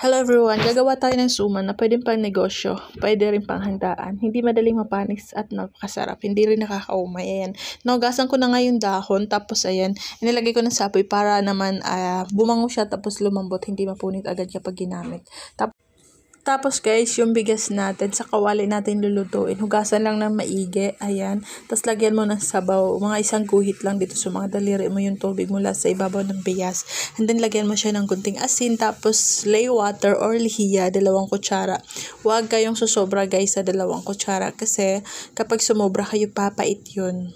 Hello everyone, gagawa tayo ng suman na pwedeng pang negosyo, pwede rin pang handaan. Hindi madaling mapanis at napakasarap, hindi rin nakakaumay. Ayan, naugasan ko na nga yung dahon, tapos ayan, inilagay ko ng sapoy para naman bumango siya tapos lumambot, hindi mapunit agad kapag ginamit. Tapos guys, yung bigas natin sa kawali natin lulutuin. Hugasan lang ng maigi. Ayan. Tapos lagyan mo ng sabaw. Mga isang guhit lang dito sa mga daliri mo yung tubig mula sa ibabaw ng bigas. And then lagyan mo siya ng kunting asin. Tapos lay water or lihiya, 2 kutsara. Huwag kayong susobra guys sa 2 kutsara. Kasi kapag sumobra kayo, papait yun.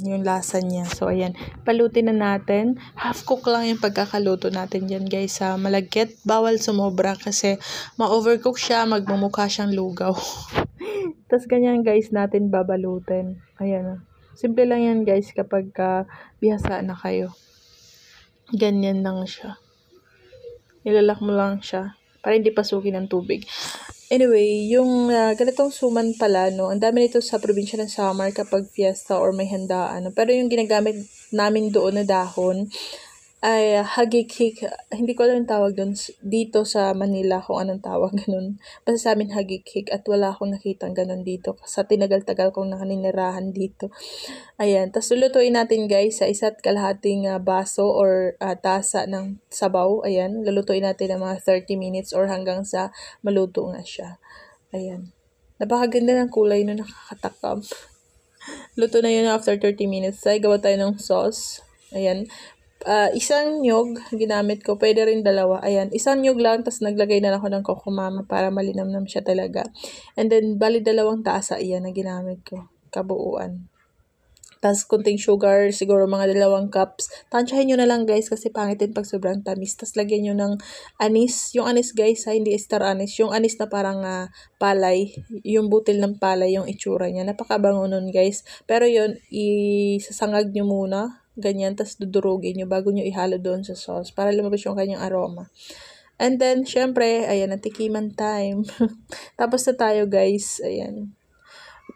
Yung lasa niya. So, ayan. Palutin na natin. Half cook lang yung pagkakaluto natin dyan, guys. Malagkit. Bawal sumobra kasi ma-overcook siya. Magmumukha siyang lugaw. Tapos, ganyan, guys, natin babalutin. Ayan. Simple lang yan, guys, kapag bihasa na kayo. Ganyan lang siya. Ilalak mo lang siya para hindi pasukin ng tubig. Anyway, yung ganitong suman pala, no, ang dami nito sa probinsya ng Samar kapag fiesta or may handaan. Pero yung ginagamit namin doon na dahon ay hagikik. Hindi ko alam yung tawag doon dito sa Manila kung anong tawag ganun. Basta sa amin hagikik at wala akong nakitang ganun dito sa tinagal-tagal kong nakaninirahan dito. Ayan, tapos lulutuin natin guys sa 1.5 baso or tasa ng sabaw. Ayan, lulutuin natin ng mga 30 minutes or hanggang sa maluto nga siya. Ayan, napakaganda ng kulay no, nakakatakam. Luto na yun after 30 minutes. Ay, gawa tayo ng sauce. Ayan, isang nyog ginamit ko, pwede rin 2. Ayan, isang nyog lang, tapos naglagay na ako ng kokomama para malinamnam siya talaga. And then, bali 2 tasa, iyan na ginamit ko, kabuuan. Tapos, kunting sugar, siguro mga 2 cups. Tansyahin nyo na lang guys, kasi pangit din pag sobrang tamis. Tapos, lagyan nyo ng anis. Yung anis guys, hindi star anis. Yung anis na parang palay. Yung butil ng palay, yung itsura niya. Napakabango nun guys. Pero yun, isasangag nyo muna. Ganyan, tapos dudurugin nyo bago nyo ihalo doon sa sauce. Para lumabas yung kanyang aroma. And then, syempre, ayan, natikiman time. Tapos na tayo guys, ayan.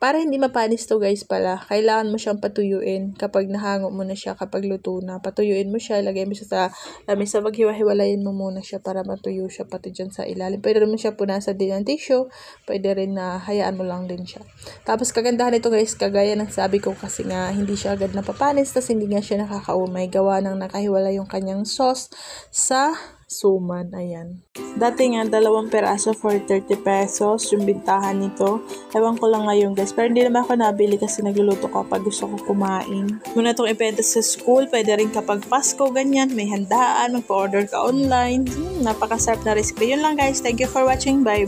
Para hindi mapanis to guys pala, kailangan mo siyang patuyuin kapag nahango mo na siya, kapag luto na. Patuyuin mo siya, lagay mo siya sa lamesa, maghiwa-hiwalayin mo muna siya para matuyo siya pati dyan sa ilalim. Pwede rin mo siya punasan din ng tissue, pwede rin na hayaan mo lang din siya. Tapos kagandahan nito guys, kagaya ng sabi ko kasi nga hindi siya agad napapanis, tapos hindi nga siya nakakaumay. Gawa ng nakahiwala yung kanyang sauce sa suman. Ayan. Dati nga, 2 peraso for 30 pesos yung bintahan nito. Ewan ko lang ngayon guys. Pero hindi naman ako nabili kasi nagluluto ko pag gusto ko kumain. Muna itong ibenta sa school. Pwede rin kapag Pasko, ganyan. May handaan. Magpa-order ka online. Napakasarap na recipe. Yun lang guys. Thank you for watching. Bye.